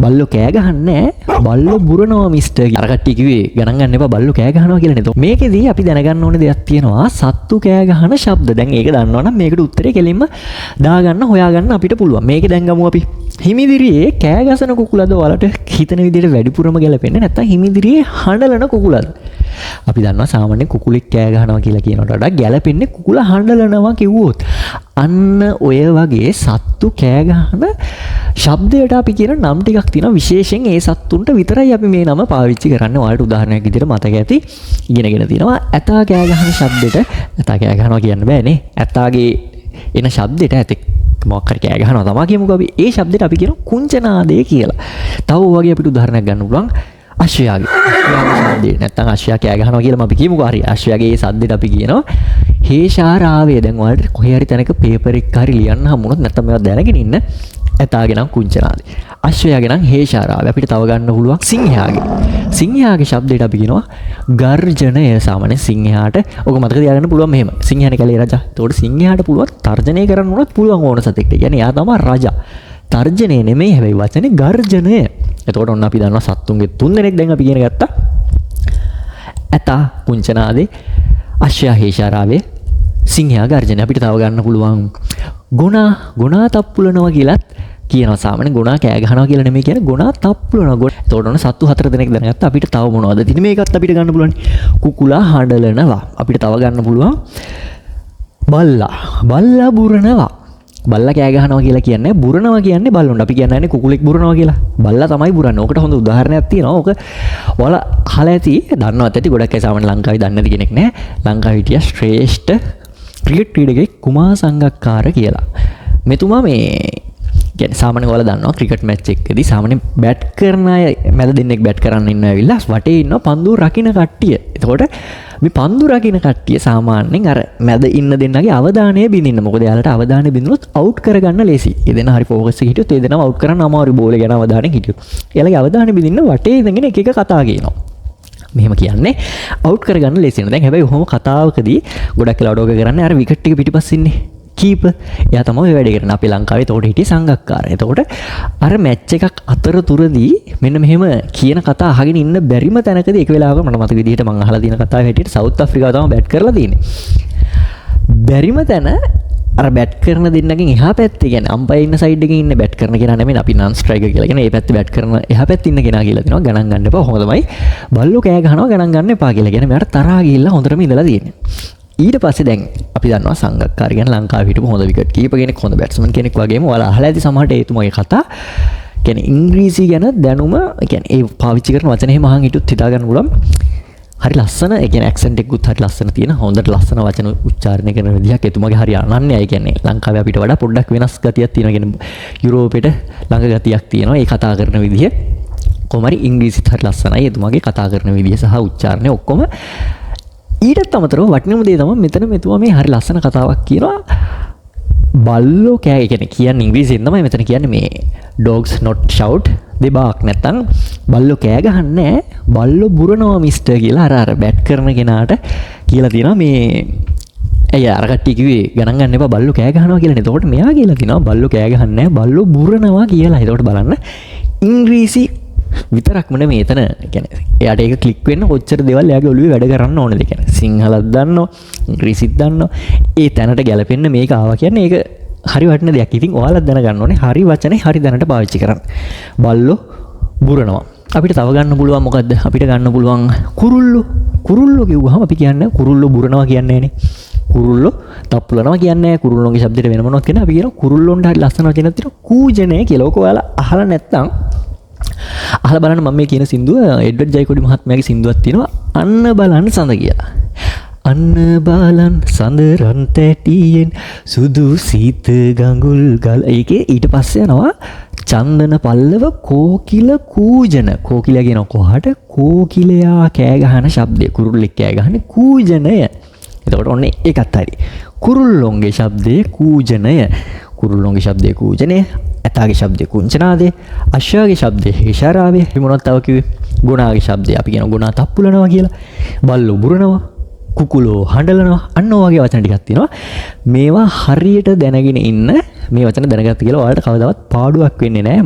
බල්ලෝ කෑ ගහන්නේ බල්ලෝ බුරනවා මිස්ටර් කියලා. අර කට්ටිය කිව්වේ ගණන් ගන්න එපා බල්ලෝ කෑ ගහනවා කියලා නේද. මේකෙදී අපි දැනගන්න ඕනේ දෙයක් තියෙනවා සත්තු කෑ ගහන ශබ්ද. දැන් ඒක දන්නවනම් මේකට උත්තරේ කෙලින්ම දාගන්න හොයාගන්න අපිට පුළුවන්. මේක දැන් ගමු අපි. හිමිදිරියේ කෑ ගසන කුකුලද ඔයාලට හිතන විදිහට වැඩිපුරම ගැලපෙන්නේ නැත්නම් හිමිදිරියේ හඬලන කුකුලද? අපි දන්නවා සාමාන්‍යයෙන් කුකුලෙක් කෑ ගහනවා කියලා කියනකට වඩා ගැලපෙන්නේ කුකුල හඬලනවා කිව්වොත්. අන්න ඔය වගේ සත්තු කෑ ගහන ශබ්දයට අපි කියන නම් ටිකක් තියෙනවා. විශේෂයෙන් ඒ සත්තුන්ට විතරයි අපි මේ නම පාවිච්චි කරන්නේ. ඔයාලට උදාහරණයක් විදිහට මතක ඇති ඉගෙනගෙන තියෙනවා. ඇතා කෑ ගහන ශබ්දෙට ඇතා කෑ ගහනවා කියන්න බෑනේ. ඇතාගේ එන ශබ්දෙට ඇතෙක් මොකක් හරි කෑ ගහනවා තමයි කියමුකෝ අපි. ඒ ශබ්දෙට අපි කියනවා කුංචනාදය කියලා. තව ඔය වගේ අපිට උදාහරණයක් ගන්න පුළුවන්. අශ්වයාගේ ශබ්දේ නැත්නම් අශ්වයා කෑ ගහනවා කියලා අපි කියමුකෝ. හරි අශ්වයාගේ ඒ ශබ්දෙට අපි කියනවා හේෂාරාවය. දැන් ඔයාලට කොහේ හරි තැනක පේපර් එකක් හරි ලියන්න හම්බුනොත් නැත්නම් මේවා දැනගෙන ඉන්න. ඇතාගේ නම් කුංචනාදේ. අශ්වයාගේ නම් හේෂාරාවය. අපිට තව ගන්න පුළුවන් සිංහයාගේ ශබ්දයට අපි කියනවා ගර්ජනය. සාමාන්‍ය සිංහයාට ඔක මතක තියාගන්න පුළුවන් මෙහෙම. සිංහයානේ කැලේ රජා. ඒතකොට සිංහයාට පුළුවන් තර්ජනය කරන්න උනත් පුළුවන් ඕන සතෙක්ට. කියන්නේ එයා තමයි රජා. තර්ජනය නෙමෙයි හැබැයි වචනේ ගර්ජනය. එතකොට ඔන්න අපි දන්නවා සත්තුන්ගේ තුන් දෙනෙක් දැන් අපි ඉගෙන ගත්තා. ඇතා කුංචනාදේ, අශ්වයා හේෂාරාවේ, සිංහයා ගර්ජනය. අපිට තව ගන්න පුළුවන් ගුණා තප්පුලනවා කියලාත් කියනවා. සාමාන්‍ය ගුණා කෑ ගහනවා කියලා නෙමෙයි කියන්නේ ගුණා තප්පුලනවා. එතකොට ඔන්න සත්තු හතර දෙනෙක් දැනගත්තා. අපිට තව මොනවද තියෙන්නේ? මේකත් අපිට ගන්න පුළුවන්. කුකුලා හඬලනවා. අපිට තව ගන්න පුළුවන් බල්ලා බුරනවා. බල්ලා කෑ ගහනවා කියලා කියන්නේ බුරනවා කියන්නේ බල්ලොන්ට. අපි කියන්නේ කුකුලෙක් බුරනවා කියලා. බල්ලා තමයි බුරන්නේ. ඕකට හොඳ උදාහරණයක් තියෙනවා. ඕක ඔයාලා අහලා ඇති, දන්නවත් ඇති. ගොඩක් අය සාමාන්‍ය ලංකාවේ දන්නේ නැති කෙනෙක් නෑ. ලංකාවේ හිටිය ශ්‍රේෂ්ඨ ක්‍රිකට් ක්‍රීඩකෙක් කුමාර සංගක්කාර කියලා. මෙතුමා මේ කියන්නේ සාමාන්‍ය ඔයාලා දන්නවා ක්‍රිකට් මැච් එකකදී සාමාන්‍ය බැට් කරන අය මැද දෙන්නෙක් බැට් කරන්න ඉන්න ඇවිල්ලා වටේ ඉන්නවා පන්දුව රකින්න කට්ටිය. එතකොට මේ පන්දු රකින්න කට්ටිය සාමාන්‍යයෙන් අර මැද ඉන්න දෙන්නගේ අවධානය බින්දින්න. මොකද එයාලට අවධානය බින්දුනොත් අවුට් කරගන්න ලේසි. ඒ දෙනා හරි ෆෝකස් එක හිටියොත් ඒ දෙනාව අවුට් කරන්න අමාරු බෝලේ ගැන අවධානයෙන් හිටියොත්. එයාලගේ අවධානය බින්දින්න වටේ ඉඳගෙන එක එක කතා කියනවා. මෙහෙම කියන්නේ අවුට් කරගන්න ලේසි වෙනවා. දැන් හැබැයි ඔහොම කතාවකදී ගොඩක් වෙලාවට ඔක කරන්නේ අර විකට් එක පිටිපස්සේ ඉන්නේ කීපර්. එයා තමයි ඔය වැඩේ කරන්නේ. අපේ ලංකාවේ එතකොට හිටියේ සංගක්කාරය. එතකොට අර මැච් එකක් අතරතුරදී මෙන්න මෙහෙම කියන කතා අහගෙන ඉන්න බැරිම තැනකදී එක වෙලාවක මට මතක විදිහට මම අහලා තියෙන කතාව හැටියට සවුත් අප්‍රිකාව තමයි බැට් කරලා තියෙන්නේ. බැරිම තැන අර බැට් කරන දෙන්නගෙන් එහා පැත්තේ කියන්නේ අම්පයර් ඉන්න සයිඩ් එකේ ඉන්න බැට් කරන කෙනා නෙමෙයි අපි නන් ස්ට්‍රයිකර් කියලා කියන. ඒ පැත්තේ බැට් කරන එහා පැත්තේ ඉන්න කෙනා කියලා දෙනවා. ගණන් ගන්න එපා. කොහොමද තමයි බල්ලෝ කෑ ගහනවා ගණන් ගන්න එපා කියලා. කියන්නේ මෙයාට තරහා ගිහිල්ලා හොඳටම ඉඳලා තියෙන්නේ. ඊට පස්සේ දැන් අපි දන්නවා සංගක්කාර කියන්නේ ලංකාවේ හිටපු හොඳ විකට් කීපර් කෙනෙක්, හොඳ බැට්ස්මන් කෙනෙක් වගේම ඔයාලා අහලා ඇති සමහරට ඒතුමාගේ කතා. කියන්නේ ඉංග්‍රීසි ගැන දැනුම කියන්නේ ඒ පාවිච්චි කරන වචන එහෙම අහන් හිටියොත් හිතා ගන්න පුළුවන්. හරි ලස්සන, ඒ කියන්නේ ඇක්සන්ට් එකකුත් හරි ලස්සන තියෙන, හොඳට ලස්සන වචන උච්චාරණය කරන විදිහක් එතුමාගේ හරි අනන්‍යයි. ඒ කියන්නේ ලංකාවේ අපිට වඩා පොඩ්ඩක් වෙනස් ගතියක් තියෙනවා. කියන්නේ යුරෝපෙට ළඟ ගතියක් තියෙනවා ඒ කතා කරන විදිහ. කොහොමරි ඉංග්‍රීසිත් හරි ලස්සනයි එතුමාගේ කතා කරන විදිහ සහ උච්චාරණය ඔක්කොම. ඊටත් අමතරව වටිනම දේ තමයි මෙතන මෙතුමා මේ හරි ලස්සන කතාවක් කියනවා. බල්ලෝ කෑ කියන්නේ ඉංග්‍රීසියෙන් තමයි මෙතන කියන්නේ මේ dogs not shout they bark. නැත්තම් බල්ලෝ කෑ ගහන්නේ බල්ලෝ බුරනවා මිස්ටර් කියලා අර බැට් කරන කෙනාට කියලා තියෙනවා. මේ ඇයි අර කට්ටිය කිව්වේ ගණන් ගන්න එපා බල්ලෝ කෑ ගහනවා කියලා. එතකොට මෙයා කියලා තියෙනවා බල්ලෝ කෑ ගහන්නේ බල්ලෝ බුරනවා කියලා. එතකොට බලන්න ඉංග්‍රීසි විතරක්ම නෙමෙයි එතන කියන්නේ එයාට ඒක ක්ලික් වෙන්න කොච්චර දේවල් එයාගේ ඔළුවේ වැඩ කරන්න ඕනද කියන්නේ. සිංහලත් දන්නවා, ඉංග්‍රීසිත් දන්නවා. ඒ තැනට ගැලපෙන්න මේක ආවා කියන්නේ ඒක හරි වටින දෙයක්. ඉතින් ඔයාලත් දැනගන්න ඕනේ හරි වචනේ හරි දැනට පාවිච්චි කරන්න. බල්ලෝ බුරනවා. අපිට තව ගන්න පුළුවන් මොකද්ද? අපිට ගන්න පුළුවන් කුරුල්ලෝ කිව්වහම අපි කියන්නේ කුරුල්ලෝ බුරනවා කියන්නේ නෑනේ. කුරුල්ලෝ තප්පුලනවා කියන්නේ කුරුල්ලෝගේ શબ્දෙට වෙන මොනවද කියන්නේ අපි කියනවා කුරුල්ලොන්ට හරි ලස්සන වචනයක් තියෙනවා කූජනය කියලා. ඔක ඔයාලා අහලා නැත්නම් අහලා බලන්න මම මේ කියන සින්දුව එඩ්වඩ් ජයකොඩි මහත්මයාගේ සින්දුවක් තියෙනවා අන්න බලන්න සඳ කියලා. අන්න බලන් සඳ රන් තැටියෙන් සුදු සීත ගඟුල් ගල්. ඒකේ ඊට පස්සේ යනවා චන්දන පල්ලව කෝකිල කූජන. කෝකිලයා කියන කොහාට? කෝකිලයා කෑ ගහන ශබ්දය. කුරුල්ලෙක් කෑ ගහන්නේ කූජනය. එතකොට ඔන්න ඒකත් හරි. කුරුල්ලොන්ගේ ශබ්දයේ කූජනය. කුරුල්ලොන්ගේ ශබ්දයේ කූජනය. ඇතාගේ ශබ්දයේ කුංචනාදේ. අශ්වයාගේ ශබ්දයේ හේෂාරාවේ. අපි මොනවද තව කිව්වේ? ගුණාගේ ශබ්දය අපි කියන ගුණා තප්පුලනවා කියලා. බල්ලෝ බුරනවා. කුකුලෝ හඬලනවා. අන්න ඔය වගේ වචන ටිකක් තියෙනවා. මේවා හරියට දැනගෙන ඉන්න මේ වචන දැනගත්ත කියලා ඔයාලට කවදාවත් පාඩුවක් වෙන්නේ නැහැ.